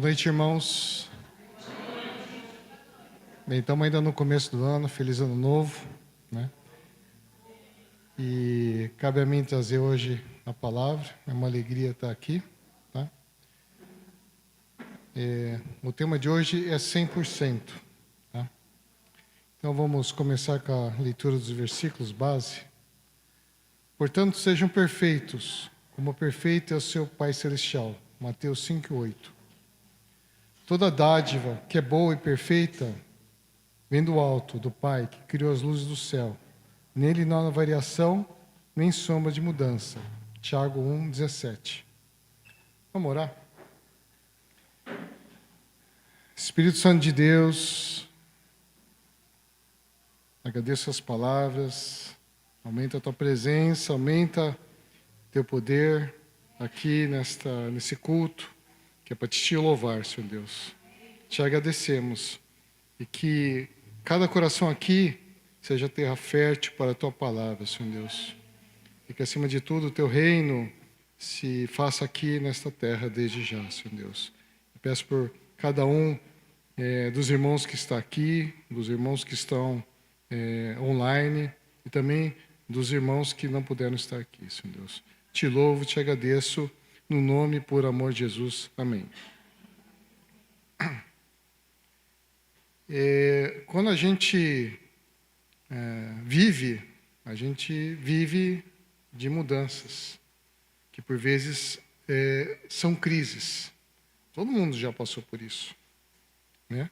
Boa noite, irmãos. Bem, estamos ainda no começo do ano, feliz ano novo, né? E cabe a mim trazer hoje a palavra, é uma alegria estar aqui, tá? O tema de hoje é 100%, tá? Então vamos começar com a leitura dos versículos base. Portanto, sejam perfeitos, como perfeito é o seu Pai Celestial. Mateus 5:8. Toda dádiva que é boa e perfeita vem do alto, do Pai, que criou as luzes do céu. Nele não há variação, nem sombra de mudança. Tiago 1:17. Vamos orar? Espírito Santo de Deus, agradeço as palavras, aumenta a tua presença, aumenta teu poder aqui nesse culto, que é para te louvar, Senhor Deus. Te agradecemos e que cada coração aqui seja terra fértil para a tua palavra, Senhor Deus. E que, acima de tudo, o teu reino se faça aqui nesta terra desde já, Senhor Deus. Eu peço por cada um dos irmãos que está aqui, dos irmãos que estão online e também dos irmãos que não puderam estar aqui, Senhor Deus. Te louvo, te agradeço, no nome e por amor de Jesus. Amém. Quando a gente vive de mudanças, que por vezes são crises. Todo mundo já passou por isso, né?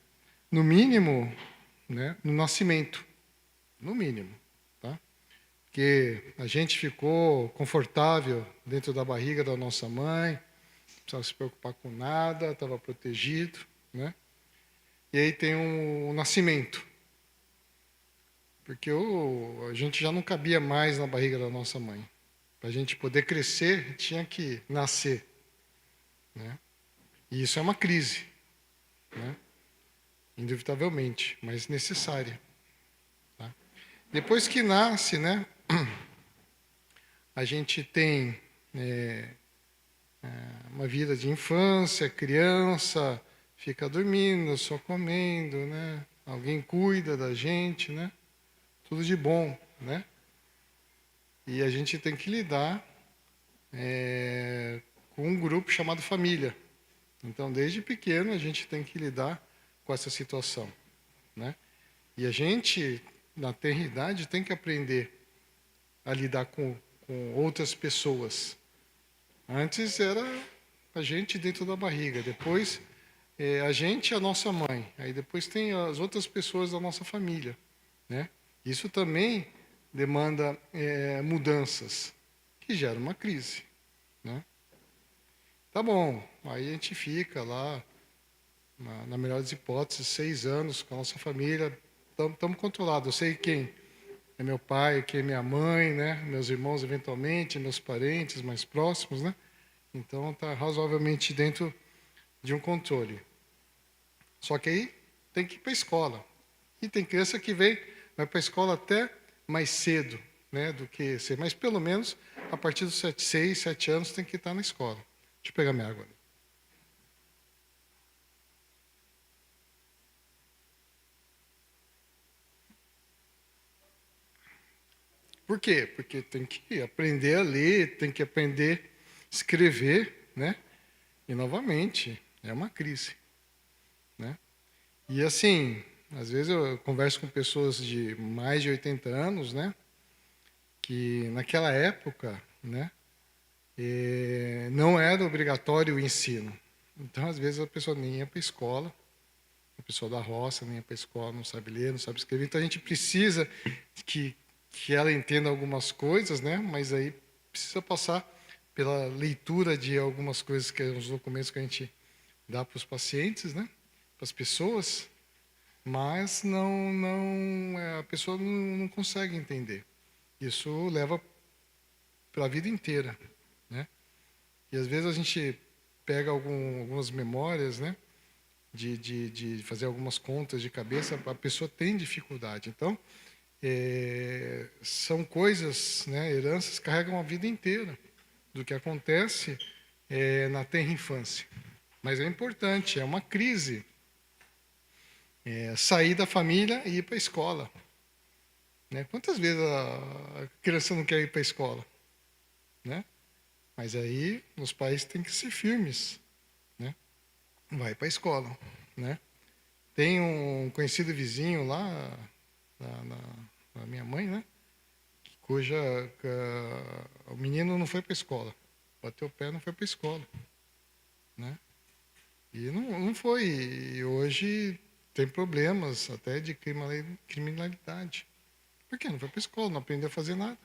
No mínimo, né, no nascimento, no mínimo, tá? Porque a gente ficou confortável dentro da barriga da nossa mãe, não precisava se preocupar com nada, estava protegido, né? E aí tem o nascimento. Porque a gente já não cabia mais na barriga da nossa mãe. Para a gente poder crescer, tinha que nascer, né? E isso é uma crise, né? Indubitavelmente, mas necessária. Tá? Depois que nasce, né? A gente tem uma vida de infância, criança, fica dormindo, só comendo, né? Alguém cuida da gente, né? Tudo de bom, né? E a gente tem que lidar com um grupo chamado família. Então, desde pequeno, a gente tem que lidar com essa situação, né? E a gente, na tenridade, tem que aprender a lidar com outras pessoas. Antes era a gente dentro da barriga, depois a gente e a nossa mãe. Aí depois tem as outras pessoas da nossa família, né? Isso também demanda mudanças, que gera uma crise, né? Tá bom, aí a gente fica lá, na melhor das hipóteses, 6 anos com a nossa família, estamos controlados. Eu sei quem é meu pai, quem é minha mãe, né? Meus irmãos, eventualmente, meus parentes mais próximos, né? Então, está razoavelmente dentro de um controle. Só que aí tem que ir para a escola. E tem criança que vai para a escola até mais cedo, né, do que ser. Mas, pelo menos, a partir dos 6, 7 anos, tem que estar na escola. Deixa eu pegar minha água. Por quê? Porque tem que aprender a ler, tem que aprender a escrever, né? E, novamente, é uma crise, né? E, assim, às vezes eu converso com pessoas de mais de 80 anos, né? Que naquela época, né? Não era obrigatório o ensino. Então, às vezes, a pessoa nem ia para a escola, a pessoa da roça nem ia para a escola, não sabe ler, não sabe escrever. Então, a gente precisa que ela entenda algumas coisas, né? Mas aí precisa passar pela leitura de algumas coisas, que os documentos que a gente dá para os pacientes, né? Para as pessoas, mas a pessoa não consegue entender. Isso leva para a vida inteira, né? E às vezes a gente pega algumas memórias, né? De fazer algumas contas de cabeça, a pessoa tem dificuldade. Então, são coisas, né? Heranças carregam a vida inteira do que acontece na tenra infância. Mas é importante, é uma crise. Sair da família e ir para a escola. Né? Quantas vezes a criança não quer ir para a escola? Né? Mas aí os pais têm que ser firmes. Né? Vai para a escola. Né? Tem um conhecido vizinho lá, na minha mãe, né? Cuja o menino não foi para a escola. Bateu o pé, não foi para a escola. Né? E não foi. E hoje tem problemas até de criminalidade. Por quê? Não foi para a escola, não aprendeu a fazer nada.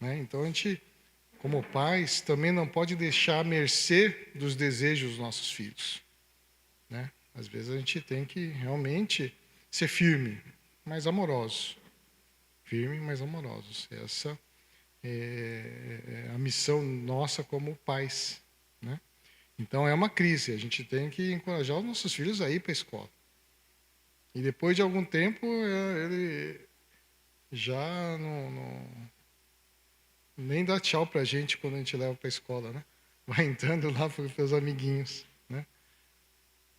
Né? Então a gente, como pais, também não pode deixar à mercê dos desejos dos nossos filhos. Né? Às vezes a gente tem que realmente ser firme, mas amoroso. Firme, mas amorosos. Essa é a missão nossa como pais. Né? Então é uma crise, a gente tem que encorajar os nossos filhos a ir para a escola. E depois de algum tempo, ele já nem dá tchau para a gente quando a gente leva para a escola, né? Vai entrando lá para os amiguinhos, né?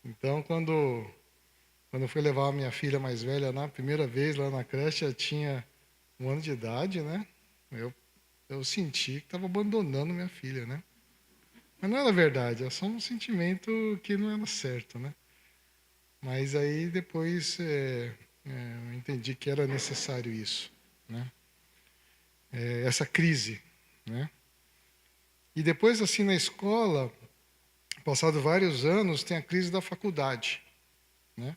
Então, quando eu fui levar a minha filha mais velha na primeira vez lá na creche, ela tinha 1 ano de idade, né? Eu senti que estava abandonando minha filha, né? Mas não era verdade, é só um sentimento que não era certo, né? Mas aí depois eu entendi que era necessário isso, né? Essa crise, né? E depois, assim, na escola, passado vários anos, tem a crise da faculdade, né?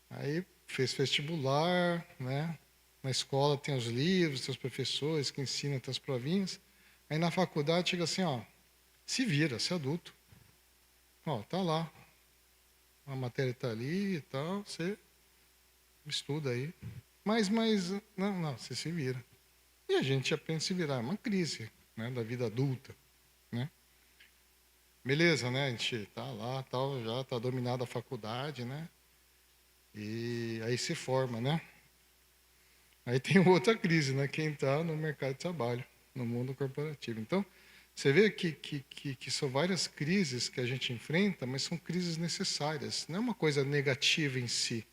Aí fez vestibular, né? Na escola tem os livros, tem os professores que ensinam, tem as provinhas. Aí na faculdade chega assim, ó, se vira, se é adulto. Ó, tá lá, a matéria está ali e tal, você estuda aí. Mas, não, você se vira. E a gente aprende a se virar, é uma crise, né, da vida adulta, né? Beleza, né, a gente está lá, tal, já está dominada a faculdade, né? E aí se forma, né? Aí tem outra crise, né? Quem está no mercado de trabalho, no mundo corporativo. Então, você vê que são várias crises que a gente enfrenta, mas são crises necessárias. Não é uma coisa negativa em si.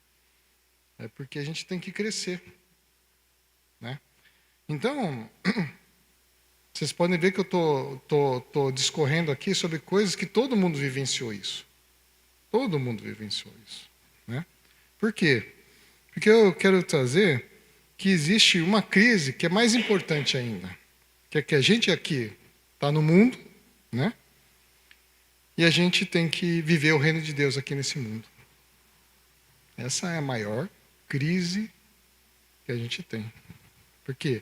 É porque a gente tem que crescer. Né? Então, vocês podem ver que eu tô discorrendo aqui sobre coisas que todo mundo vivenciou isso. Todo mundo vivenciou isso. Né? Por quê? Porque eu quero trazer que existe uma crise que é mais importante ainda. Que é que a gente aqui está no mundo, né? E a gente tem que viver o reino de Deus aqui nesse mundo. Essa é a maior crise que a gente tem. Por quê?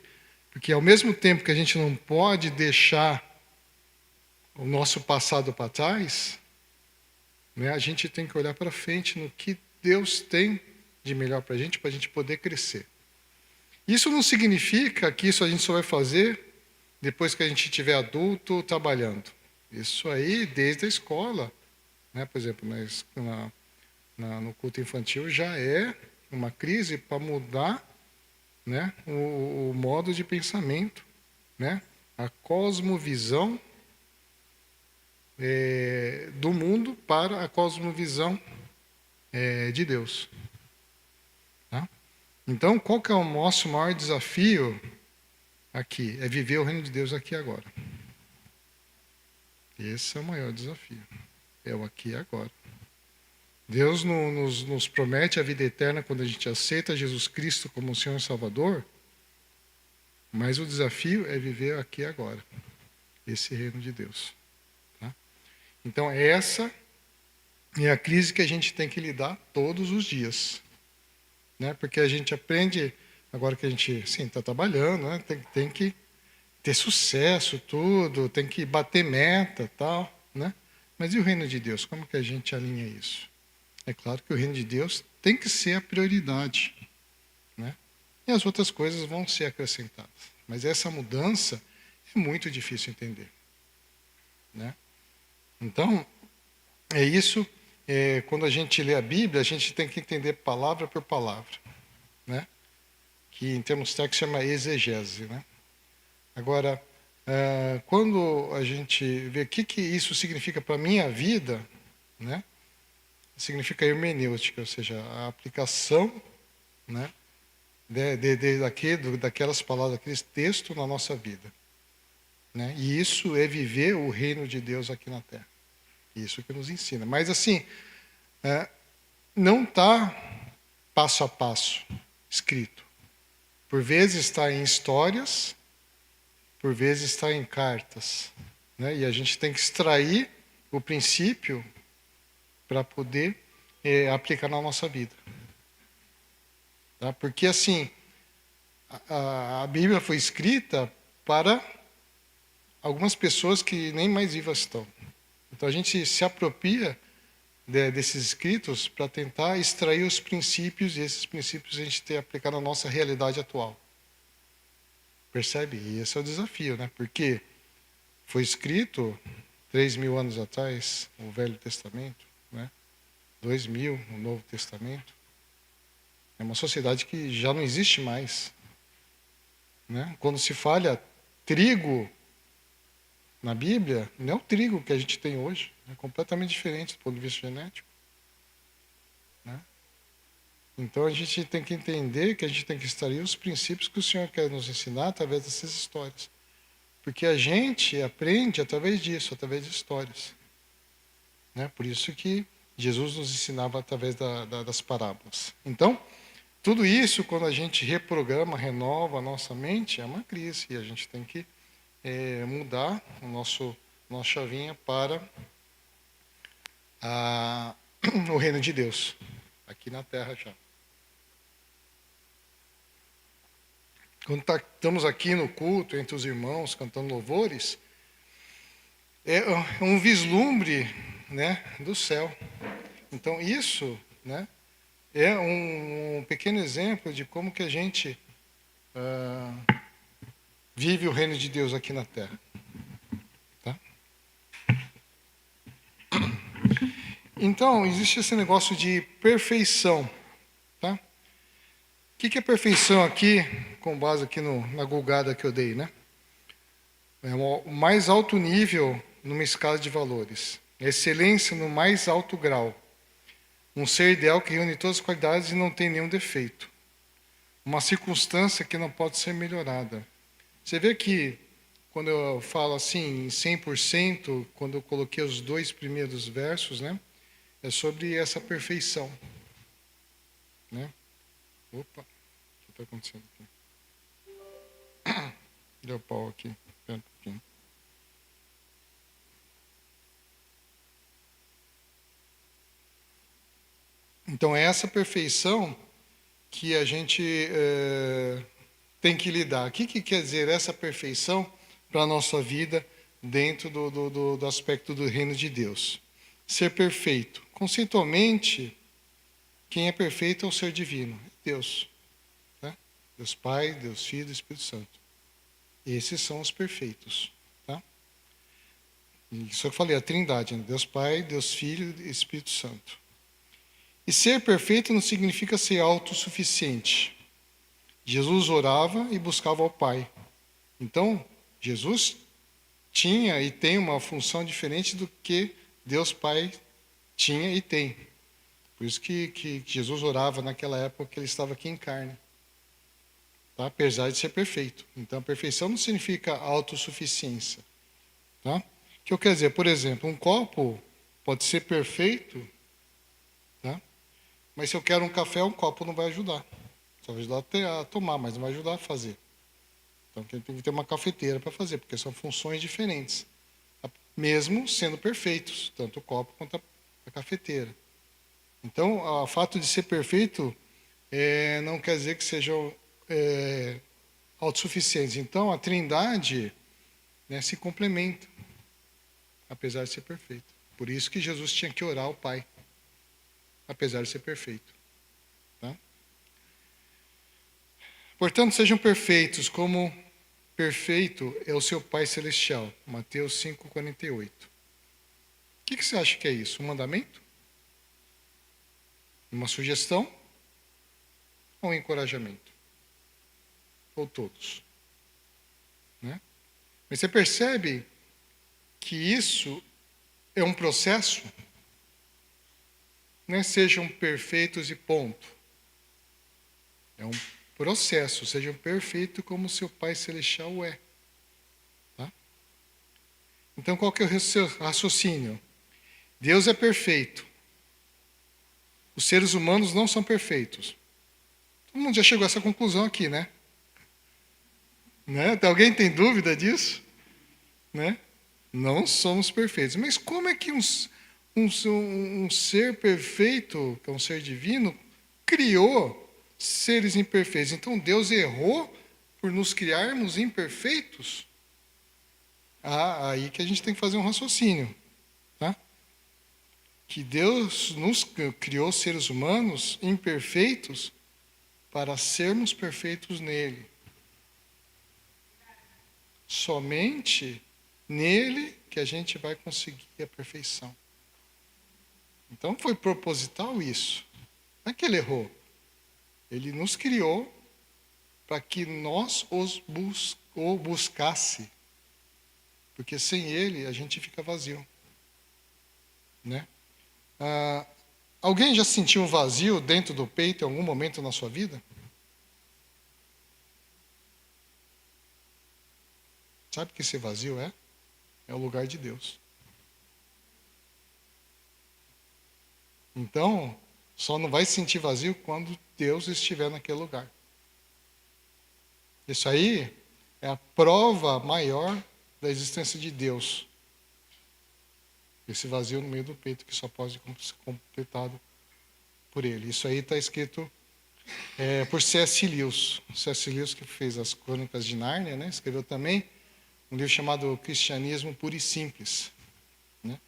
Porque ao mesmo tempo que a gente não pode deixar o nosso passado para trás, né, a gente tem que olhar para frente no que Deus tem de melhor para a gente poder crescer. Isso não significa que isso a gente só vai fazer depois que a gente estiver adulto trabalhando. Isso aí desde a escola. Né? Por exemplo, no culto infantil já é uma crise para mudar, né, o modo de pensamento, né, a cosmovisão do mundo para a cosmovisão de Deus. Tá? Então, qual que é o nosso maior desafio aqui? É viver o reino de Deus aqui e agora. Esse é o maior desafio. É o aqui e agora. Deus nos promete a vida eterna quando a gente aceita Jesus Cristo como o Senhor e Salvador, mas o desafio é viver aqui e agora, esse reino de Deus. Tá? Então, essa é a crise que a gente tem que lidar todos os dias. Né? Porque a gente aprende, agora que a gente está trabalhando, né? tem que ter sucesso, tudo, tem que bater meta, tal, né? Mas e o reino de Deus? Como que a gente alinha isso? É claro que o reino de Deus tem que ser a prioridade, né? E as outras coisas vão ser acrescentadas. Mas essa mudança é muito difícil entender, né? Então, é isso. Quando a gente lê a Bíblia, a gente tem que entender palavra por palavra, né? Que em termos técnicos chama exegese, né? Agora, quando a gente vê o que isso significa para a minha vida, né? Significa hermenêutica, ou seja, a aplicação, né, daquelas palavras, daqueles textos na nossa vida. Né? E isso é viver o reino de Deus aqui na Terra. Isso que nos ensina. Mas assim, não está passo a passo escrito. Por vezes está em histórias, por vezes está em cartas. Né? E a gente tem que extrair o princípio para poder aplicar na nossa vida. Tá? Porque assim, a Bíblia foi escrita para algumas pessoas que nem mais vivas estão. Então a gente se apropria desses escritos para tentar extrair os princípios, e esses princípios a gente tem que aplicar na nossa realidade atual. Percebe? E esse é o desafio, né? Porque foi escrito 3.000 anos atrás, o Velho Testamento, né? 2.000, o Novo Testamento. É uma sociedade que já não existe mais. Né? Quando se fala trigo na Bíblia, não é o trigo que a gente tem hoje. É completamente diferente do ponto de vista genético. Né? Então a gente tem que entender que a gente tem que extrair os princípios que o Senhor quer nos ensinar através dessas histórias. Porque a gente aprende através disso, através de histórias. Né? Por isso que Jesus nos ensinava através das parábolas. Então, tudo isso, quando a gente reprograma, renova a nossa mente, é uma crise. E a gente tem que mudar nossa chavinha para o reino de Deus, aqui na Terra já. Quando estamos aqui no culto, entre os irmãos, cantando louvores, é um vislumbre, né, do céu. Então, isso, né, é um pequeno exemplo de como que a gente vive o reino de Deus aqui na Terra. Tá? Então, existe esse negócio de perfeição. Tá? O que é perfeição aqui, com base aqui na gulgada que eu dei, né? É o mais alto nível numa escala de valores. Excelência no mais alto grau. Um ser ideal que reúne todas as qualidades e não tem nenhum defeito. Uma circunstância que não pode ser melhorada. Você vê que, quando eu falo assim, em 100%, quando eu coloquei os 2 primeiros versos, né, é sobre essa perfeição. Né? Opa, o que está acontecendo aqui? Deu pau aqui. Espera um pouquinho. Então, é essa perfeição que a gente tem que lidar. O que quer dizer essa perfeição para a nossa vida dentro do aspecto do reino de Deus? Ser perfeito. Conceitualmente, quem é perfeito é o ser divino, Deus. Né? Deus Pai, Deus Filho e Espírito Santo. Esses são os perfeitos. Tá? Isso eu falei, a trindade, né? Deus Pai, Deus Filho e Espírito Santo. E ser perfeito não significa ser autossuficiente. Jesus orava e buscava ao Pai. Então, Jesus tinha e tem uma função diferente do que Deus Pai tinha e tem. Por isso que Jesus orava naquela época que ele estava aqui em carne. Tá? Apesar de ser perfeito. Então, a perfeição não significa autossuficiência. Tá? O que eu quero dizer? Por exemplo, um copo pode ser perfeito, tá? Mas se eu quero um café, um copo não vai ajudar. Só vai ajudar a tomar, mas não vai ajudar a fazer. Então, tem que ter uma cafeteira para fazer, porque são funções diferentes. Mesmo sendo perfeitos, tanto o copo quanto a cafeteira. Então, o fato de ser perfeito não quer dizer que sejam autossuficientes. Então, a trindade, né, se complementa, apesar de ser perfeito. Por isso que Jesus tinha que orar ao Pai, apesar de ser perfeito. Tá? Portanto, sejam perfeitos, como perfeito é o seu Pai Celestial. Mateus 5,48. O que você acha que é isso? Um mandamento? Uma sugestão? Ou um encorajamento? Ou todos? Né? Mas você percebe que isso é um processo? não é sejam perfeitos e ponto. É um processo, sejam perfeitos como seu Pai Celestial é. Tá? Então, qual que é o seu raciocínio? Deus é perfeito. Os seres humanos não são perfeitos. Todo mundo já chegou a essa conclusão aqui, né? Alguém tem dúvida disso? Né? Não somos perfeitos. Mas como é que um ser perfeito, que é um ser divino, criou seres imperfeitos? Então Deus errou por nos criarmos imperfeitos? Aí que a gente tem que fazer um raciocínio. Tá? Que Deus nos criou seres humanos imperfeitos para sermos perfeitos nele. Somente nele que a gente vai conseguir a perfeição. Então foi proposital isso. Não é que ele errou. Ele nos criou para que nós o buscasse. Porque sem ele a gente fica vazio. Né? Alguém já sentiu um vazio dentro do peito em algum momento na sua vida? Sabe o que esse vazio é? É o lugar de Deus. Então, só não vai sentir vazio quando Deus estiver naquele lugar. Isso aí é a prova maior da existência de Deus. Esse vazio no meio do peito que só pode ser completado por Ele. Isso aí está escrito por C.S. Lewis. C.S. Lewis, que fez as Crônicas de Nárnia, né? Escreveu também um livro chamado Cristianismo Puro e Simples. Né?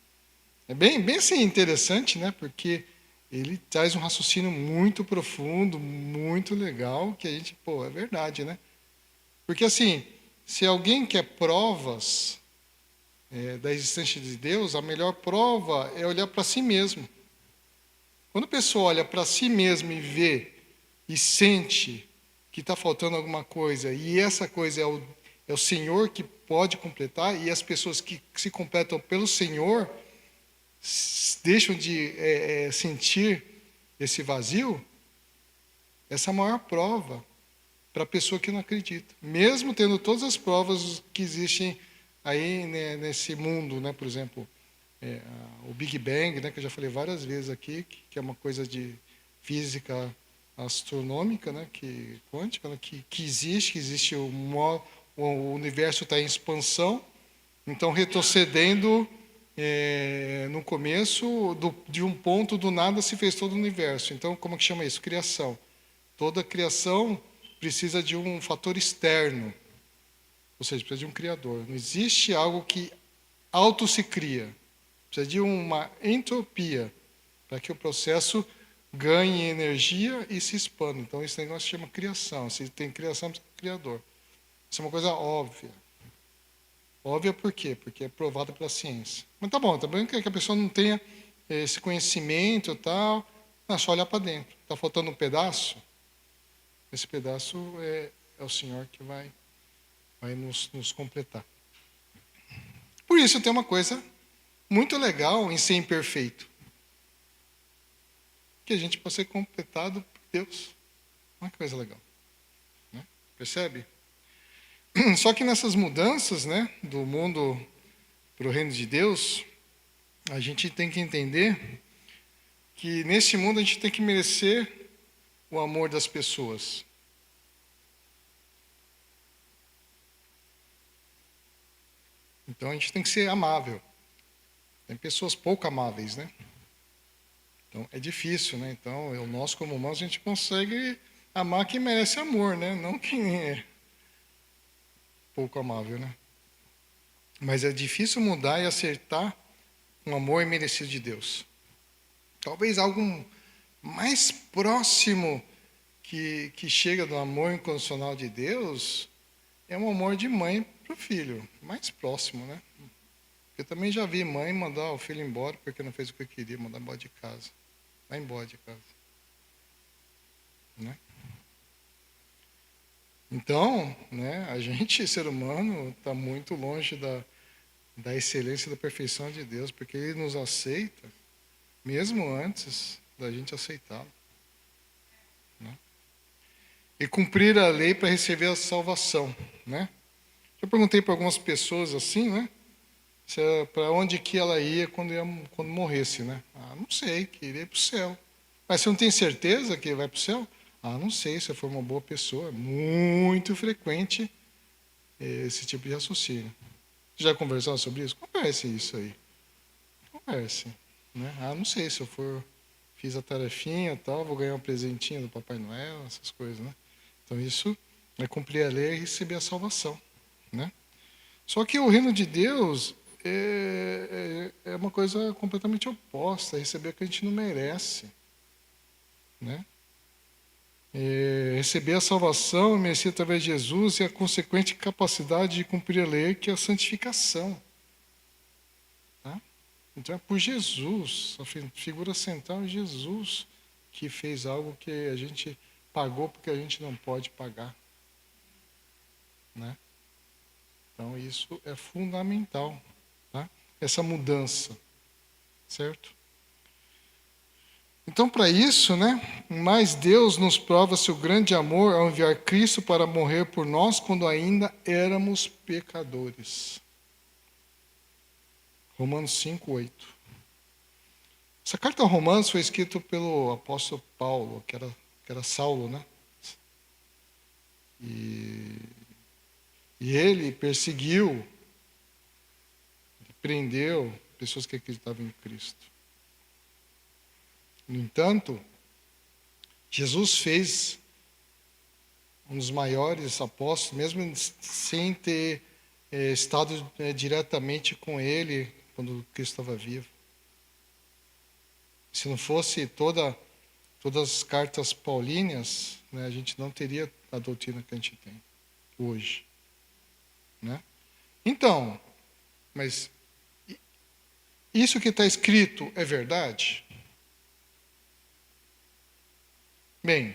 É bem assim, interessante, né? Porque ele traz um raciocínio muito profundo, muito legal, que a gente, é verdade, né? Porque assim, se alguém quer provas da existência de Deus, a melhor prova é olhar para si mesmo. Quando a pessoa olha para si mesmo e vê e sente que está faltando alguma coisa, e essa coisa é o Senhor que pode completar, e as pessoas que se completam pelo Senhor deixam de sentir esse vazio, essa é a maior prova para a pessoa que não acredita. Mesmo tendo todas as provas que existem aí, né, nesse mundo, né, por exemplo, o Big Bang, né, que eu já falei várias vezes aqui, que é uma coisa de física astronômica, né, quântica, né, que existe o universo está em expansão, então retrocedendo no começo de um ponto do nada se fez todo o universo. Então, como que chama isso? Criação. Toda criação precisa de um fator externo, ou seja, precisa de um criador. Não existe algo que auto se cria. Precisa de uma entropia para que o processo ganhe energia e se expanda. Então, esse negócio se chama criação. Se tem criação, precisa de criador. Isso é uma coisa óbvia. Óbvia por quê? Porque é provada pela ciência. Mas tá bom que a pessoa não tenha esse conhecimento e tal. É só olhar para dentro. Está faltando um pedaço? Esse pedaço é o Senhor que vai nos completar. Por isso tem uma coisa muito legal em ser imperfeito. Que a gente pode ser completado por Deus. Olha que coisa legal. Né? Percebe? Só que nessas mudanças, né, do mundo para o reino de Deus, a gente tem que entender que nesse mundo a gente tem que merecer o amor das pessoas. Então a gente tem que ser amável. Tem pessoas pouco amáveis, né? Então é difícil, né? Então nós como humanos a gente consegue amar quem merece amor, né? Não quem é pouco amável, né? Mas é difícil mudar e acertar um amor imerecido de Deus. Talvez algo mais próximo que chega do amor incondicional de Deus é um amor de mãe para o filho, mais próximo, né? Eu também já vi mãe mandar o filho embora porque não fez o que eu queria, mandar embora de casa. Vai embora de casa. Né? Então, né, a gente, ser humano, está muito longe da excelência e da perfeição de Deus, porque Ele nos aceita, mesmo antes da gente aceitá-lo. Né? E cumprir a lei para receber a salvação. Né? Eu perguntei para algumas pessoas assim, né? Para onde que ela ia quando morresse, né? Ah, não sei, queria ir para o céu. Mas você não tem certeza que vai para o céu? Ah, não sei, se for uma boa pessoa. Muito frequente esse tipo de raciocínio. Já conversaram sobre isso? Converse isso aí. Converse. Né? Ah, não sei, se eu fiz a tarefinha e tal, vou ganhar um presentinho do Papai Noel, essas coisas, né? Então isso é cumprir a lei e receber a salvação, né? Só que o reino de Deus é uma coisa completamente oposta, é receber o que a gente não merece, né? Receber a salvação merecida através de Jesus e a consequente capacidade de cumprir a lei, que é a santificação. Tá? Então é por Jesus, a figura central é Jesus, que fez algo que a gente pagou porque a gente não pode pagar. Né? Então isso é fundamental, tá? Essa mudança, certo? Então, para isso, né, mais Deus nos prova seu grande amor ao enviar Cristo para morrer por nós quando ainda éramos pecadores. Romanos 5:8. Essa carta a Romanos foi escrita pelo apóstolo Paulo, que era Saulo, né? E ele perseguiu, prendeu pessoas que acreditavam em Cristo. No entanto, Jesus fez um dos maiores apóstolos, mesmo sem ter estado diretamente com ele quando Cristo estava vivo. Se não fosse todas as cartas paulíneas, né, a gente não teria a doutrina que a gente tem hoje. Né? Então, mas isso que está escrito é verdade? Bem,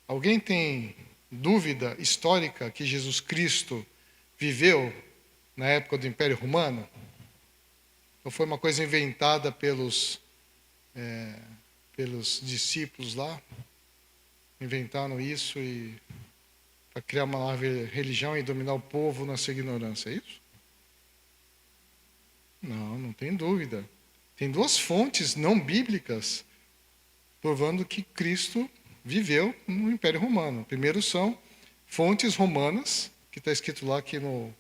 alguém tem dúvida histórica que Jesus Cristo viveu na época do Império Romano? Ou foi uma coisa inventada pelos discípulos lá? Inventaram isso para criar uma nova religião e dominar o povo na sua ignorância, é isso? Não tem dúvida. Tem duas fontes não bíblicas provando que Cristo viveu no Império Romano. Primeiro são fontes romanas, que está escrito lá que no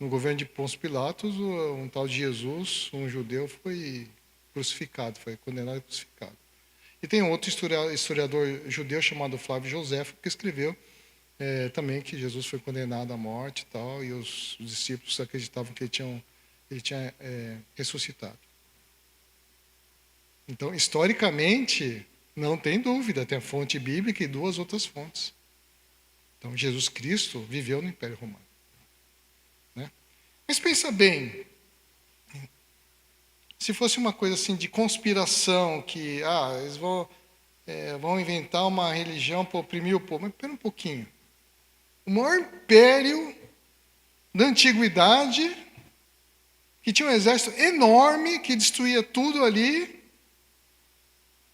governo de Pôncio Pilatos, um tal de Jesus, um judeu, foi crucificado, foi condenado e crucificado. E tem outro historiador judeu chamado Flávio Joséfo, que escreveu também que Jesus foi condenado à morte e tal, e os discípulos acreditavam que ele tinha ressuscitado. Então, historicamente, não tem dúvida, tem a fonte bíblica e duas outras fontes. Então, Jesus Cristo viveu no Império Romano. Né? Mas pensa bem, se fosse uma coisa assim de conspiração, que eles vão inventar uma religião para oprimir o povo. Mas espera um pouquinho. O maior império da antiguidade, que tinha um exército enorme, que destruía tudo ali,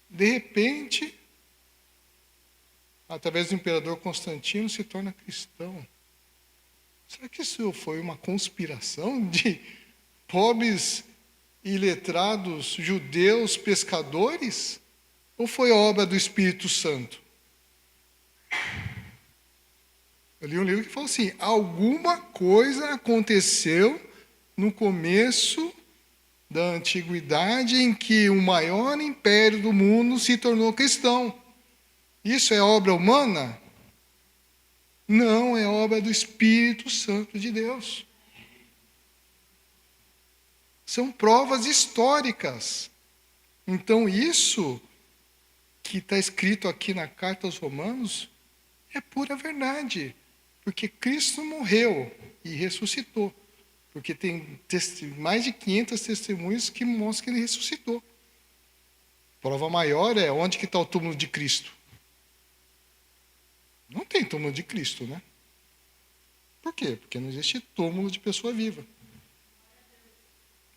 de repente, através do imperador Constantino, se torna cristão. Será que isso foi uma conspiração de pobres iletrados judeus pescadores? Ou foi obra do Espírito Santo? Eu li um livro que falou assim: alguma coisa aconteceu no começo da antiguidade em que o maior império do mundo se tornou cristão. Isso é obra humana? Não, é obra do Espírito Santo de Deus. São provas históricas. Então, isso que está escrito aqui na carta aos Romanos é pura verdade. Porque Cristo morreu e ressuscitou. Porque tem mais de 500 testemunhas que mostram que ele ressuscitou. Prova maior é onde que está o túmulo de Cristo. Não tem túmulo de Cristo, né? Por quê? Porque não existe túmulo de pessoa viva.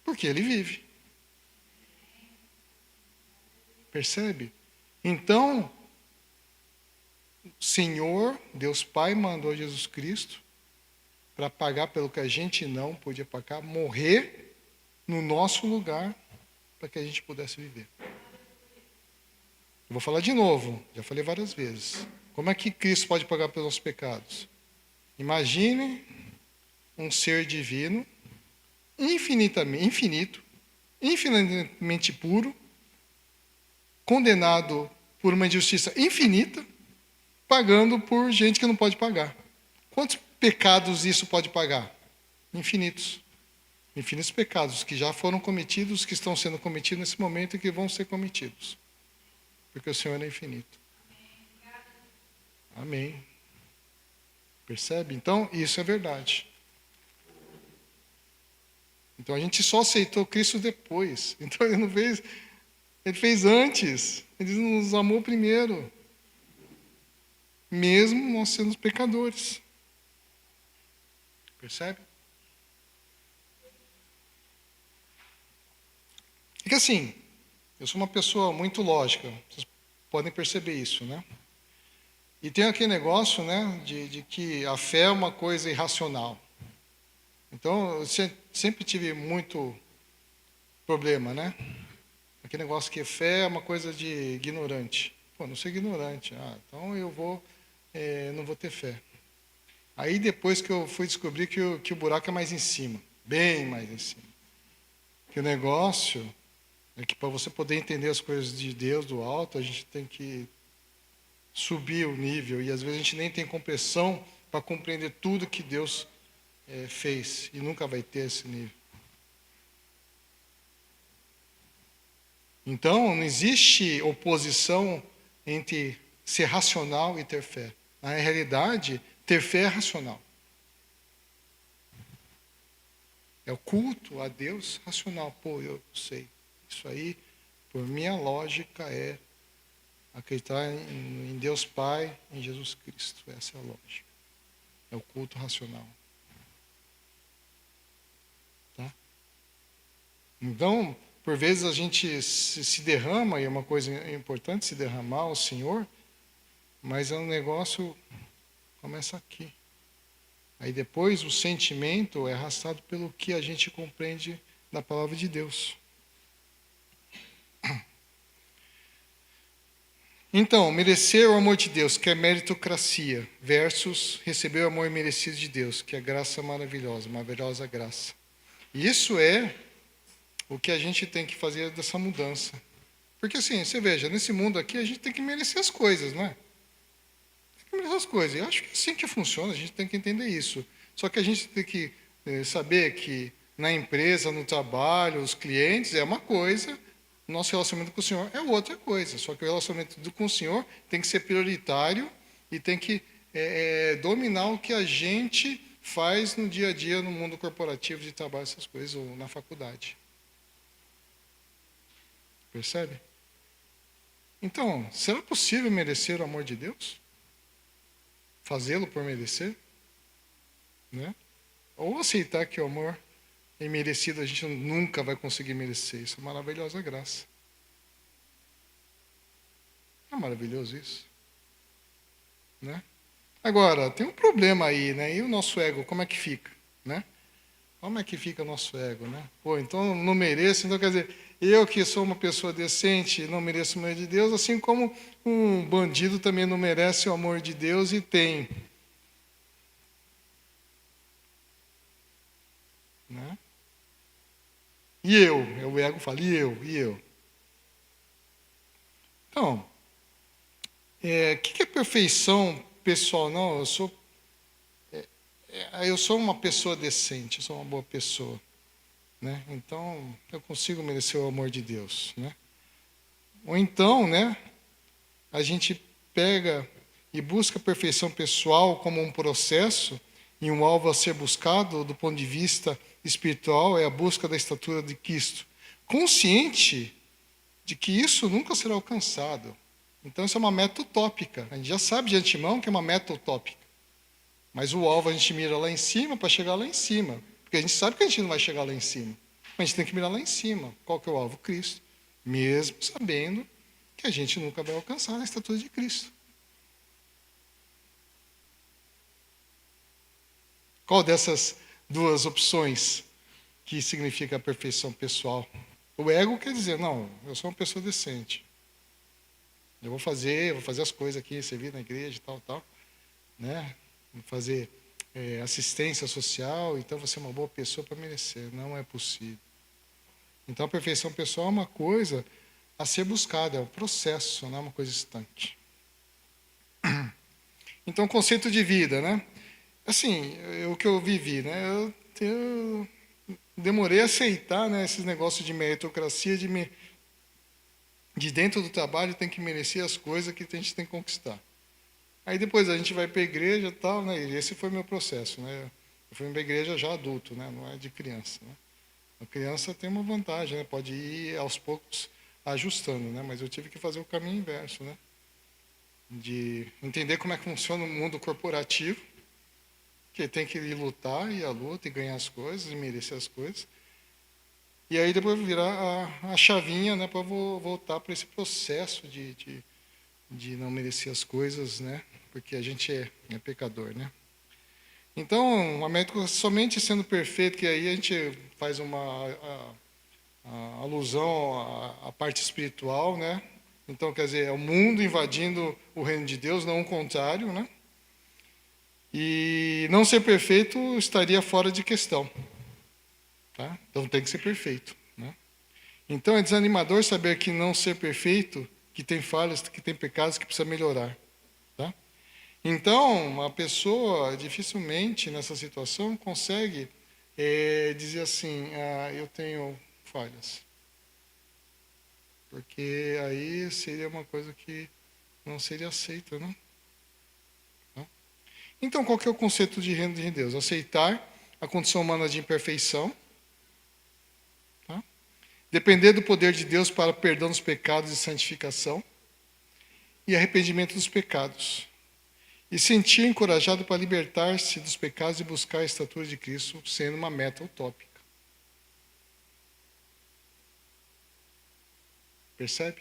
Porque ele vive. Percebe? Então, o Senhor, Deus Pai, mandou Jesus Cristo para pagar pelo que a gente não podia pagar, morrer no nosso lugar, para que a gente pudesse viver. Eu vou falar de novo, já falei várias vezes. Como é que Cristo pode pagar pelos nossos pecados? Imagine um ser divino, infinito, infinitamente puro, condenado por uma injustiça infinita, pagando por gente que não pode pagar. Quantos pecados isso pode pagar? Infinitos. Infinitos pecados que já foram cometidos, que estão sendo cometidos nesse momento e que vão ser cometidos. Porque o Senhor é infinito. Amém. Percebe? Então, isso é verdade. Então, a gente só aceitou Cristo depois. Então, ele fez antes. Ele nos amou primeiro. Mesmo nós sendo pecadores. Percebe? É que assim, eu sou uma pessoa muito lógica. Vocês podem perceber isso, né? E tem aquele negócio, né, de que a fé é uma coisa irracional. Então, eu sempre tive muito problema, né? Aquele negócio que fé é uma coisa de ignorante. Pô, não sou ignorante. Então eu não vou ter fé. Aí depois que eu fui descobrir que o buraco é mais em cima, bem mais em cima. Que o negócio é que para você poder entender as coisas de Deus do alto, a gente tem que subir o nível. E às vezes a gente nem tem compreensão para compreender tudo que Deus fez. E nunca vai ter esse nível. Então, não existe oposição entre ser racional e ter fé. Na realidade, ter fé é racional. É o culto a Deus racional. Pô, eu sei. Isso aí, por minha lógica, é acreditar em Deus Pai, em Jesus Cristo. Essa é a lógica. É o culto racional. Tá? Então, por vezes a gente se derrama, e é uma coisa importante se derramar ao Senhor, mas é um negócio começa aqui. Aí depois o sentimento é arrastado pelo que a gente compreende da palavra de Deus. Então, merecer o amor de Deus, que é meritocracia, versus receber o amor merecido de Deus, que é graça maravilhosa, maravilhosa graça. Isso é o que a gente tem que fazer dessa mudança. Porque assim, você veja, nesse mundo aqui a gente tem que merecer as coisas, não é? Tem que merecer as coisas. Eu acho que é assim que funciona, a gente tem que entender isso. Só que a gente tem que saber que na empresa, no trabalho, os clientes é uma coisa, o nosso relacionamento com o Senhor é outra coisa. Só que o relacionamento com o Senhor tem que ser prioritário e tem que dominar o que a gente faz no dia a dia, no mundo corporativo de trabalho, essas coisas, ou na faculdade. Percebe? Então, será possível merecer o amor de Deus? Fazê-lo por merecer? Né? Ou aceitar que o amor é merecido, a gente nunca vai conseguir merecer. Isso é maravilhosa graça. É maravilhoso isso. Né? Agora, tem um problema aí, né? E o nosso ego, como é que fica? Né? Como é que fica o nosso ego? Né? Pô, então não mereço, então quer dizer, eu que sou uma pessoa decente não mereço o amor de Deus, assim como um bandido também não merece o amor de Deus e tem. Né? E eu? O ego fala, e eu? E eu? Então, o que é perfeição pessoal? Não, eu sou uma pessoa decente, eu sou uma boa pessoa. Né? Então, eu consigo merecer o amor de Deus. Né? Ou então, né, a gente pega e busca a perfeição pessoal como um processo e um alvo a ser buscado do ponto de vista espiritual é a busca da estatura de Cristo. Consciente de que isso nunca será alcançado. Então, isso é uma meta utópica. A gente já sabe de antemão que é uma meta utópica. Mas o alvo a gente mira lá em cima para chegar lá em cima. Porque a gente sabe que a gente não vai chegar lá em cima. Mas a gente tem que mirar lá em cima. Qual que é o alvo? Cristo. Mesmo sabendo que a gente nunca vai alcançar na estatura de Cristo. Qual dessas duas opções que significa a perfeição pessoal? O ego quer dizer, não, eu sou uma pessoa decente. Eu vou fazer as coisas aqui, servir na igreja, tal, tal, né? Vou fazer assistência social, então você é uma boa pessoa para merecer. Não é possível. Então a perfeição pessoal é uma coisa a ser buscada, é um processo, não é uma coisa estanque. Então o conceito de vida, né? Assim, o que eu vivi, né? Eu demorei a aceitar, né, esses negócios de meritocracia, de dentro do trabalho tem que merecer as coisas que a gente tem que conquistar. Aí depois a gente vai para a igreja e tal, né? E esse foi o meu processo, né? Eu fui para a igreja já adulto, né? Não é de criança, né? A criança tem uma vantagem, né? Pode ir aos poucos ajustando, né? Mas eu tive que fazer o caminho inverso, né? De entender como é que funciona o mundo corporativo, que tem que ir lutar, ir à luta e ganhar as coisas, e merecer as coisas. E aí depois virar a chavinha, né? Para voltar para esse processo de não merecer as coisas, né? Porque a gente é pecador, né? Então, a médica somente sendo perfeito, que aí a gente faz uma alusão à parte espiritual, né? Então, quer dizer, é o mundo invadindo o reino de Deus, não o contrário, né? E não ser perfeito estaria fora de questão, tá? Então tem que ser perfeito, né? Então é desanimador saber que não ser perfeito, que tem falhas, que tem pecados, que precisa melhorar, tá? Então, a pessoa dificilmente nessa situação consegue dizer assim, eu tenho falhas. Porque aí seria uma coisa que não seria aceita, né? Então, qual que é o conceito de reino de Deus? Aceitar a condição humana de imperfeição, tá? Depender do poder de Deus para perdão dos pecados e santificação, e arrependimento dos pecados. E sentir encorajado para libertar-se dos pecados e buscar a estatura de Cristo, sendo uma meta utópica. Percebe?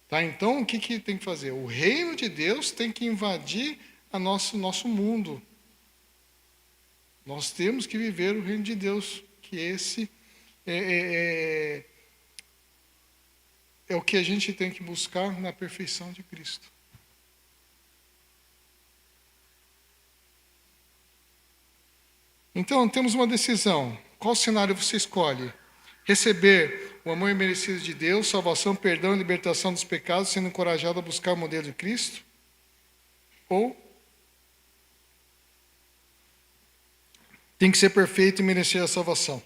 Tá? Então, o que tem que fazer? O reino de Deus tem que invadir nosso mundo. Nós temos que viver o reino de Deus, que esse é o que a gente tem que buscar na perfeição de Cristo. Então, temos uma decisão. Qual cenário você escolhe? Receber o amor imerecido de Deus, salvação, perdão e libertação dos pecados, sendo encorajado a buscar o modelo de Cristo? Ou tem que ser perfeito e merecer a salvação?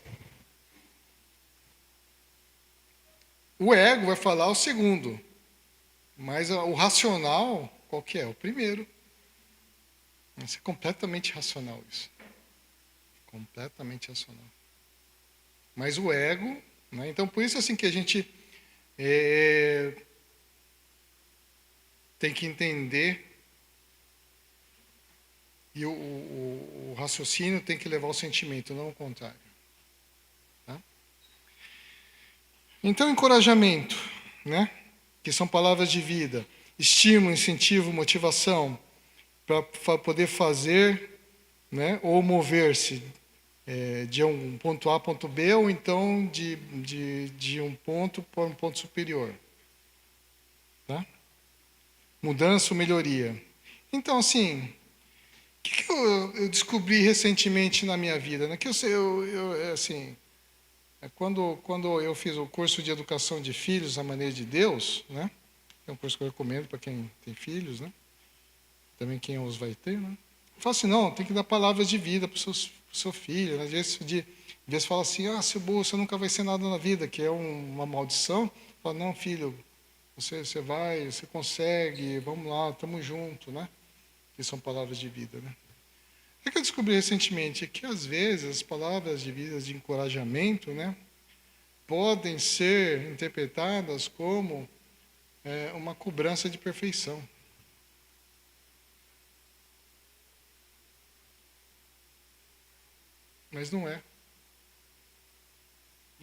O ego vai falar o segundo, mas o racional, qual que é? O primeiro. Isso é completamente racional isso. Completamente racional. Mas o ego, né? Então por isso assim que a gente tem que entender e o raciocínio tem que levar ao sentimento, não ao contrário. Tá? Então encorajamento, né? Que são palavras de vida, estímulo, incentivo, motivação para poder fazer, né? Ou mover-se de um ponto A a ponto B, ou então de um ponto para um ponto superior. Tá? Mudança ou melhoria. Então, assim, o que eu descobri recentemente na minha vida? Né? Que assim, quando eu fiz o curso de educação de filhos, a maneira de Deus, né? É um curso que eu recomendo para quem tem filhos, né? Também quem os vai ter, né? Eu falo assim, não, tem que dar palavras de vida para o seu filho. Né? Às vezes fala assim, seu burro, você nunca vai ser nada na vida, que é uma maldição. Fala, não, filho, você vai, você consegue, vamos lá, estamos juntos, né? Que são palavras de vida, né? O que eu descobri recentemente é que, às vezes, as palavras de vida, de encorajamento, né? Podem ser interpretadas como uma cobrança de perfeição. Mas não é.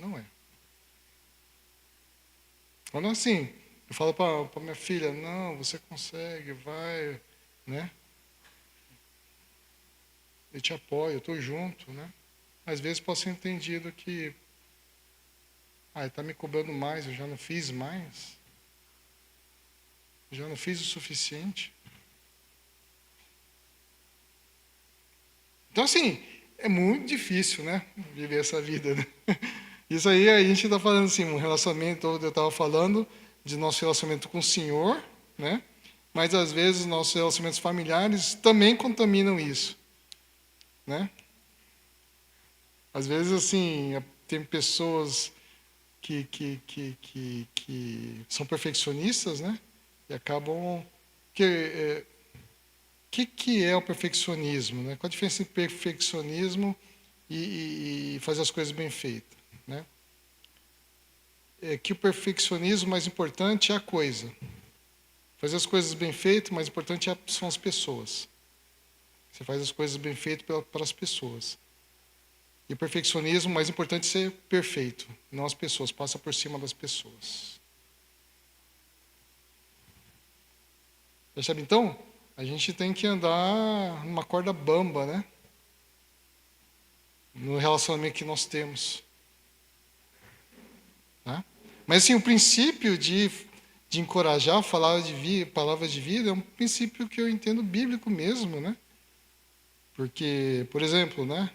Não é. Quando assim, Eu falo para minha filha, não, você consegue, vai, né? Eu te apoio, eu estou junto, né? Às vezes pode ser entendido que, ele está me cobrando mais, eu já não fiz mais, já não fiz o suficiente. Então, assim, é muito difícil, né? Viver essa vida, né? Isso aí a gente está falando assim, um relacionamento, eu estava falando de nosso relacionamento com o Senhor, né? Mas às vezes nossos relacionamentos familiares também contaminam isso, né? Às vezes, assim, tem pessoas que são perfeccionistas, né? E acabam... que é o perfeccionismo, né? Qual a diferença entre perfeccionismo e fazer as coisas bem feitas, né? É que o perfeccionismo mais importante é a coisa. Fazer as coisas bem feitas, mais importante são as pessoas. Você faz as coisas bem feitas para as pessoas. E o perfeccionismo, mais importante é ser perfeito, não as pessoas, passa por cima das pessoas. Percebe então? A gente tem que andar numa corda bamba, né? No relacionamento que nós temos. Tá? Mas assim, o princípio de encorajar, falar de palavras de vida, é um princípio que eu entendo bíblico mesmo, né? Porque, por exemplo, né?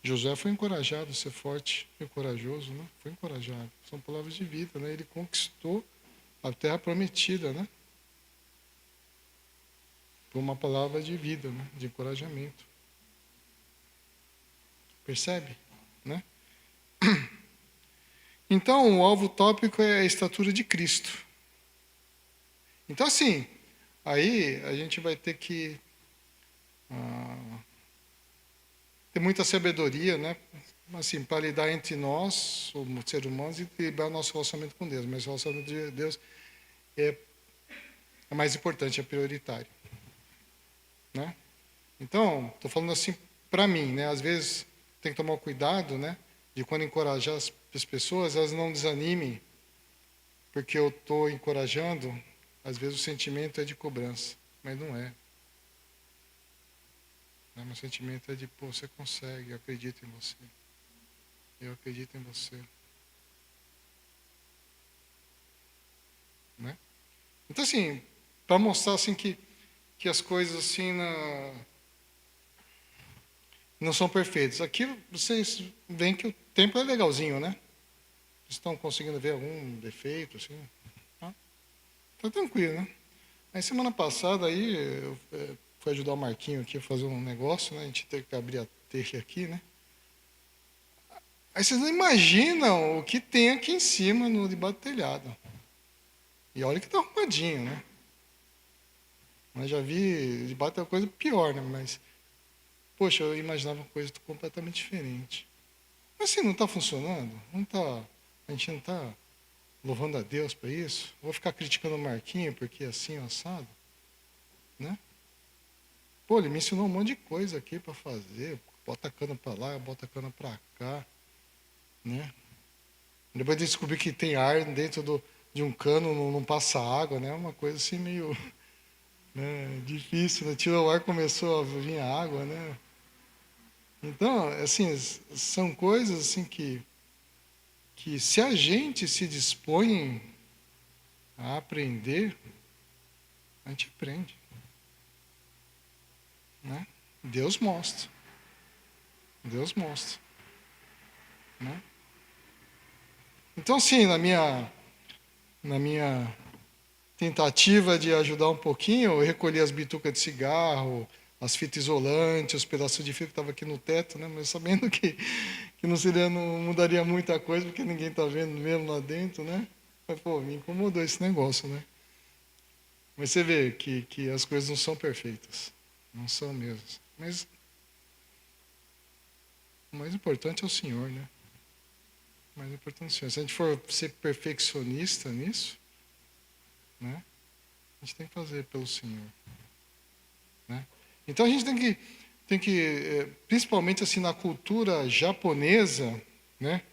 José foi encorajado a ser forte e corajoso, né? Foi encorajado. São palavras de vida, né? Ele conquistou a terra prometida, né? Por uma palavra de vida, né? De encorajamento. Percebe? Né? Então, o alvo tópico é a estatura de Cristo. Então, assim, aí a gente vai ter que ter muita sabedoria, né? Assim, para lidar entre nós, como seres humanos, e lidar o nosso relacionamento com Deus. Mas o relacionamento de Deus é mais importante, é prioritário. Né? Então, estou falando assim para mim, né? Às vezes tem que tomar cuidado, né? De quando encorajar as pessoas, elas não desanimem, porque eu estou encorajando, às vezes o sentimento é de cobrança, mas não é. Meu sentimento é de, pô, você consegue, eu acredito em você. Eu acredito em você. Né? Então, assim, para mostrar assim, que as coisas assim não são perfeitas. Aqui vocês veem que o tempo é legalzinho, né? Estão conseguindo ver algum defeito, assim? Tá tranquilo, né? Aí semana passada aí eu fui ajudar o Marquinho aqui a fazer um negócio, né? A gente teve que abrir a telha aqui, né? Aí vocês não imaginam o que tem aqui em cima no debaixo do telhado. E olha que tá arrumadinho, né? Mas já vi debaixo da coisa pior, né? Mas, poxa, eu imaginava uma coisa completamente diferente. Mas assim, não está funcionando? Não tá, a gente não está louvando a Deus para isso? Vou ficar criticando o Marquinho porque é assim, assado? Né? Pô, ele me ensinou um monte de coisa aqui para fazer. Bota a cana para lá, bota a cana para cá. Né? Depois de descobrir que tem ar dentro de um cano, não passa água, né? Uma coisa assim meio né, difícil. Né? Tirou o ar, começou a vir a água, né? Então, assim, são coisas assim que se a gente se dispõe a aprender, a gente aprende. Né? Deus mostra. Deus mostra. Né? Então, assim, na minha tentativa de ajudar um pouquinho, eu recolhi as bitucas de cigarro, as fitas isolantes, os pedaços de fio que estavam aqui no teto, né? Mas sabendo que não mudaria muita coisa, porque ninguém está vendo mesmo lá dentro, né? Mas, pô, me incomodou esse negócio, né? Mas você vê que as coisas não são perfeitas. Não são mesmo. Mas o mais importante é o Senhor, né? O mais importante é o Senhor. Se a gente for ser perfeccionista nisso, né? A gente tem que fazer pelo Senhor. Né? Então a gente tem que principalmente assim na cultura japonesa, né?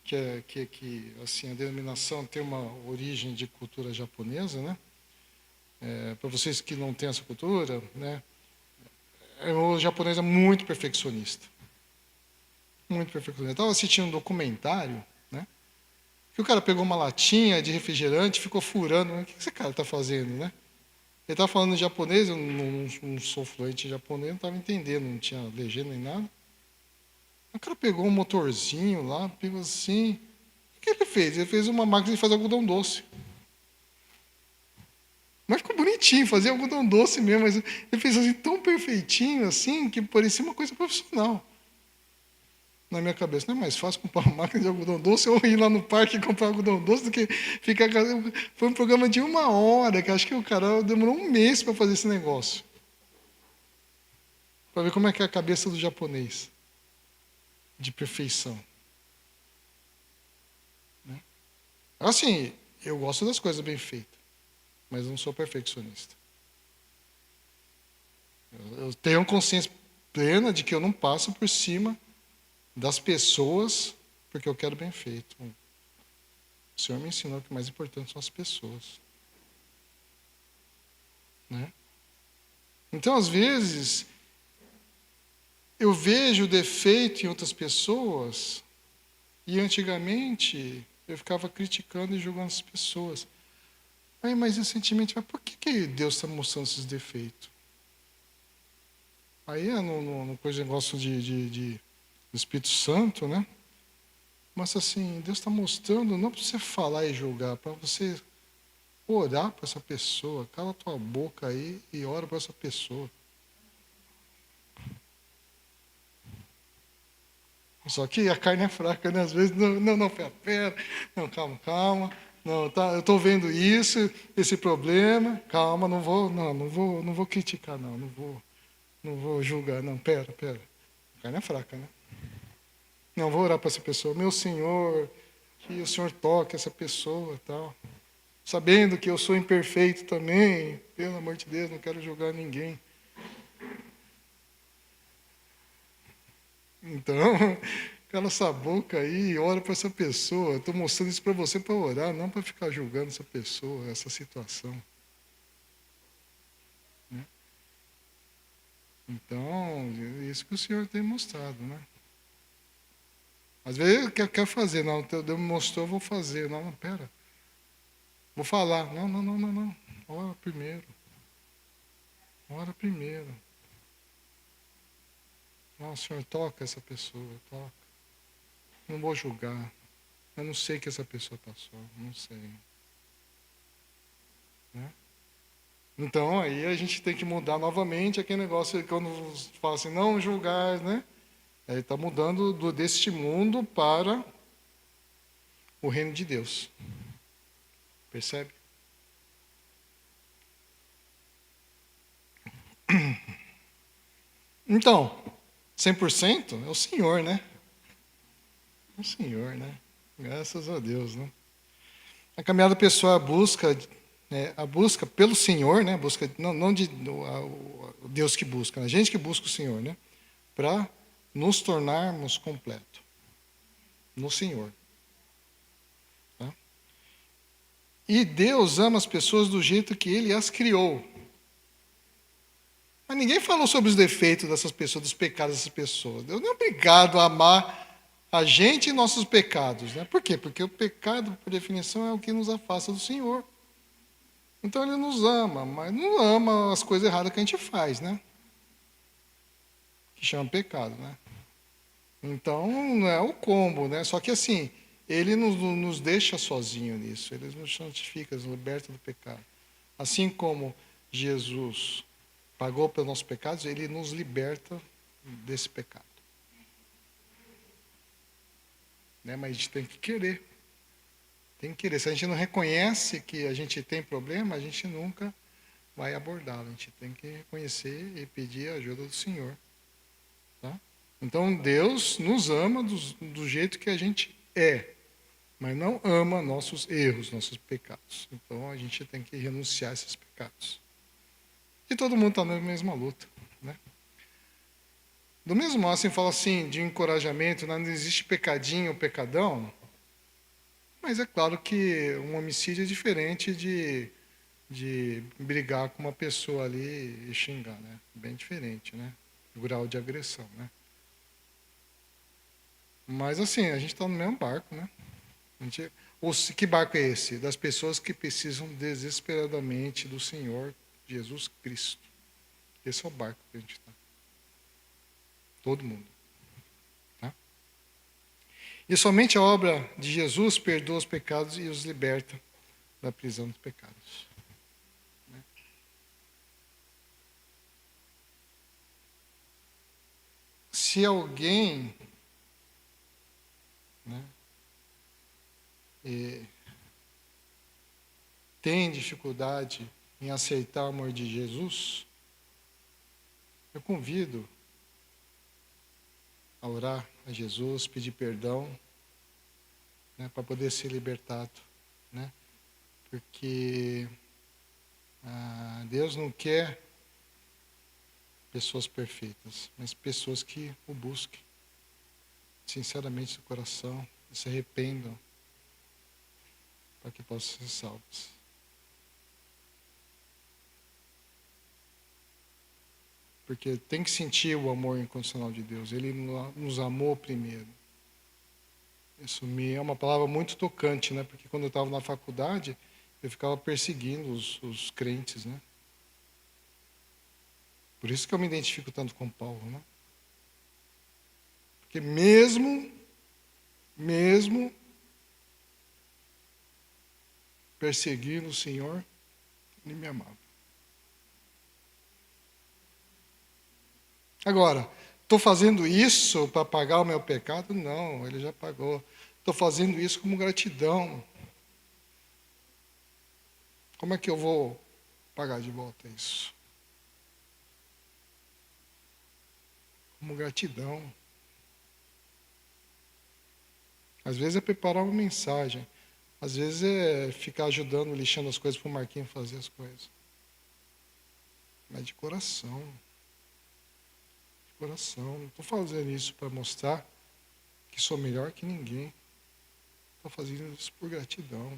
que assim, a denominação tem uma origem de cultura japonesa, né? Para vocês que não têm essa cultura, né? O japonês é muito perfeccionista. Muito perfeccionista. Eu estava assistindo um documentário, né? Que o cara pegou uma latinha de refrigerante e ficou furando. O que esse cara está fazendo, né? Ele estava falando em japonês, eu não sou fluente em japonês, não estava entendendo, não tinha legenda nem nada. O cara pegou um motorzinho lá, pegou assim. O que ele fez? Ele fez uma máquina de fazer algodão doce. Mas ficou bonitinho, fazia algodão doce mesmo, mas ele fez assim tão perfeitinho assim que parecia uma coisa profissional. Na minha cabeça, não é mais fácil comprar uma máquina de algodão doce ou ir lá no parque e comprar algodão doce do que ficar. Foi um programa de 1 hora, que acho que o cara demorou um mês para fazer esse negócio. Para ver como é que é a cabeça do japonês. De perfeição. Né? Assim, eu gosto das coisas bem feitas, mas não sou perfeccionista. Eu tenho consciência plena de que eu não passo por cima das pessoas porque eu quero bem feito. O Senhor me ensinou que o mais importante são as pessoas. Né? Então, às vezes, eu vejo defeito em outras pessoas e antigamente eu ficava criticando e julgando as pessoas. Mas recentemente, por que Deus está mostrando esses defeitos? Aí é no negócio do Espírito Santo, né? Mas assim, Deus está mostrando, não para você falar e julgar, para você orar para essa pessoa. Cala a tua boca aí e ora para essa pessoa. Só que a carne é fraca, né? Às vezes, não, pera, não, calma. Não, tá, eu estou vendo isso, esse problema, calma, não vou criticar, não vou julgar, não, pera. A carne é fraca, né? Não, vou orar para essa pessoa. Meu Senhor, que o Senhor toque essa pessoa, tal. Sabendo que eu sou imperfeito também, pelo amor de Deus, não quero julgar ninguém. Então, cala essa boca aí e ora para essa pessoa. Estou mostrando isso para você para orar, não para ficar julgando essa pessoa, essa situação. Né? Então, é isso que o Senhor tem mostrado, né? Às vezes eu quero fazer, não, Deus me mostrou, eu vou fazer. Não, pera. Vou falar. Não. Ora primeiro. Não, Senhor, toca essa pessoa, toca. Não vou julgar. Eu não sei o que essa pessoa passou, não sei. Né? Então, aí a gente tem que mudar novamente aquele negócio, quando fala assim, não julgar, né? Aí está mudando deste mundo para o reino de Deus. Percebe? Então, 100% é o Senhor, né? O Senhor, né? Graças a Deus, né? A caminhada pessoal a busca pelo Senhor, né? Busca não de o Deus que busca, a gente que busca o Senhor, né? Para nos tornarmos completos no Senhor. Tá? E Deus ama as pessoas do jeito que Ele as criou. Mas ninguém falou sobre os defeitos dessas pessoas, dos pecados dessas pessoas. Deus não é obrigado a amar a gente e nossos pecados. Né? Por quê? Porque o pecado, por definição, é o que nos afasta do Senhor. Então Ele nos ama, mas não ama as coisas erradas que a gente faz, né? Que chama pecado, né? Então não é o combo, né? Só que assim, Ele nos deixa sozinho nisso. Ele nos santifica, nos liberta do pecado. Assim como Jesus pagou pelos nossos pecados, Ele nos liberta desse pecado. Né? Mas a gente tem que querer. Tem que querer. Se a gente não reconhece que a gente tem problema, a gente nunca vai abordá-lo. A gente tem que reconhecer e pedir a ajuda do Senhor. Tá? Então, Deus nos ama do jeito que a gente é, mas não ama nossos erros, nossos pecados. Então, a gente tem que renunciar a esses pecados. E todo mundo está na mesma luta. Né? Do mesmo modo, assim, fala assim, de encorajamento, não existe pecadinho ou pecadão. Mas é claro que um homicídio é diferente de brigar com uma pessoa ali e xingar, né? Bem diferente, né? O grau de agressão, né? Mas assim, a gente está no mesmo barco, né? Que barco é esse? Das pessoas que precisam desesperadamente do Senhor Jesus Cristo. Esse é o barco que a gente está. Todo mundo. Tá? E somente a obra de Jesus perdoa os pecados e os liberta da prisão dos pecados. Se alguém, né, tem dificuldade em aceitar o amor de Jesus, eu convido a orar a Jesus, pedir perdão, né, para poder ser libertado, né? Porque Deus não quer pessoas perfeitas, mas pessoas que o busquem sinceramente do coração e se arrependam para que possam ser salvos. Porque tem que sentir o amor incondicional de Deus. Ele nos amou primeiro. Isso é uma palavra muito tocante, né? Porque quando eu estava na faculdade, eu ficava perseguindo os crentes, né? Por isso que eu me identifico tanto com Paulo, né? Porque mesmo perseguindo o Senhor, Ele me amava. Agora, estou fazendo isso para pagar o meu pecado? Não, Ele já pagou. Estou fazendo isso como gratidão. Como é que eu vou pagar de volta isso? Como gratidão. Às vezes é preparar uma mensagem. Às vezes é ficar ajudando, lixando as coisas para o Marquinhos fazer as coisas. Mas de coração. De coração. Não estou fazendo isso para mostrar que sou melhor que ninguém. Estou fazendo isso por gratidão.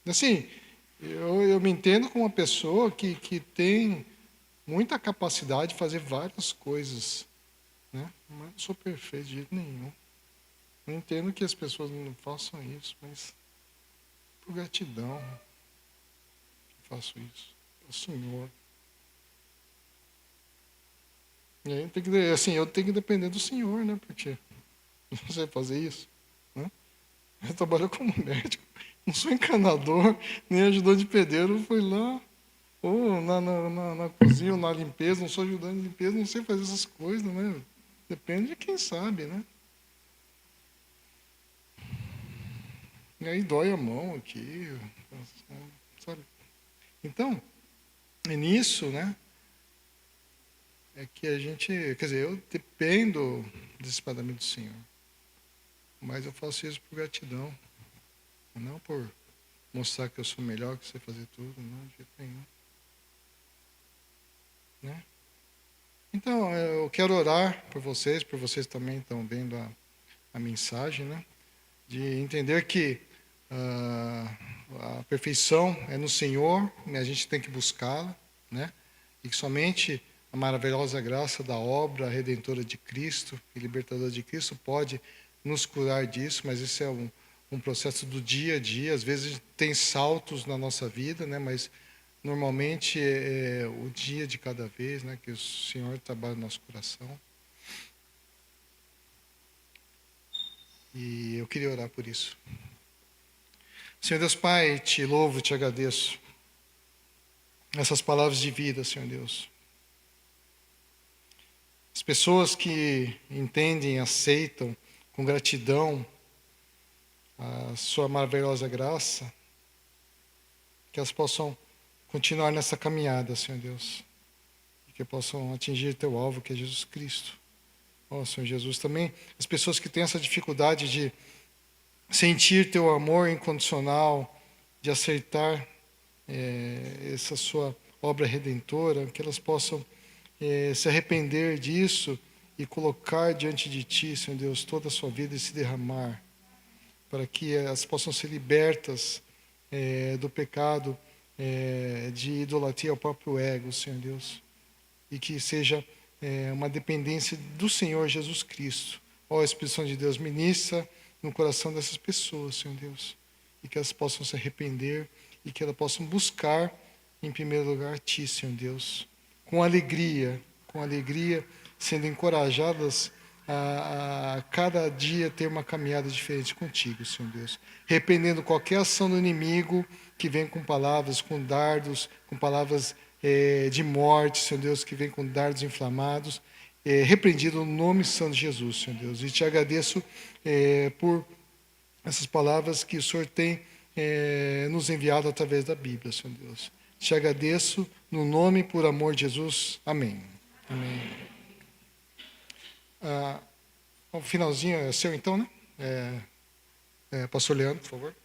Assim, eu me entendo como uma pessoa que tem muita capacidade de fazer várias coisas, né? Mas não sou perfeito de jeito nenhum. Eu entendo que as pessoas não façam isso, mas por gratidão eu faço isso. Ao Senhor. E aí tem que, assim, eu tenho que depender do Senhor, né? Porque eu não sei fazer isso. Né? Eu trabalho como médico, não sou encanador, nem ajudante de pedreiro, fui lá, ou na cozinha, ou na limpeza, não sou ajudante de limpeza, não sei fazer essas coisas, né? Depende de quem sabe, né? E aí dói a mão aqui, sabe? Então, é nisso, né? É que a gente, quer dizer, eu dependo desesperadamente do Senhor. Mas eu faço isso por gratidão. Não por mostrar que eu sou melhor, que sei fazer tudo, não, de jeito nenhum. Né? Então, eu quero orar por vocês também estão vendo a mensagem, né? De entender que a perfeição é no Senhor, né? A gente tem que buscá-la, né? E que somente a maravilhosa graça da obra redentora de Cristo e libertadora de Cristo pode nos curar disso, mas isso é um processo do dia a dia. Às vezes tem saltos na nossa vida, né? Mas normalmente é o dia de cada vez, né? Que o Senhor trabalha no nosso coração. E eu queria orar por isso. Senhor Deus Pai, te louvo, te agradeço. Essas palavras de vida, Senhor Deus. As pessoas que entendem, aceitam com gratidão a sua maravilhosa graça, que elas possam continuar nessa caminhada, Senhor Deus. E que possam atingir teu alvo, que é Jesus Cristo. Ó, Senhor Jesus, também as pessoas que têm essa dificuldade de sentir teu amor incondicional, de aceitar essa sua obra redentora, que elas possam se arrepender disso e colocar diante de Ti, Senhor Deus, toda a sua vida e se derramar para que elas possam ser libertas do pecado, de idolatria ao próprio ego, Senhor Deus. E que seja uma dependência do Senhor Jesus Cristo. Ó Espírito Santo de Deus, ministra no coração dessas pessoas, Senhor Deus. E que elas possam se arrepender e que elas possam buscar, em primeiro lugar, Ti, Senhor Deus. Com alegria, sendo encorajadas a cada dia ter uma caminhada diferente contigo, Senhor Deus. Repreendendo qualquer ação do inimigo que vem com palavras, com dardos, com palavras de morte, Senhor Deus, que vem com dardos inflamados, repreendido no nome santo de Jesus, Senhor Deus. E te agradeço por essas palavras que o Senhor tem nos enviado através da Bíblia, Senhor Deus. Te agradeço no nome e por amor de Jesus. Amém. Amém. O finalzinho é seu então, né? Pastor Leandro, por favor.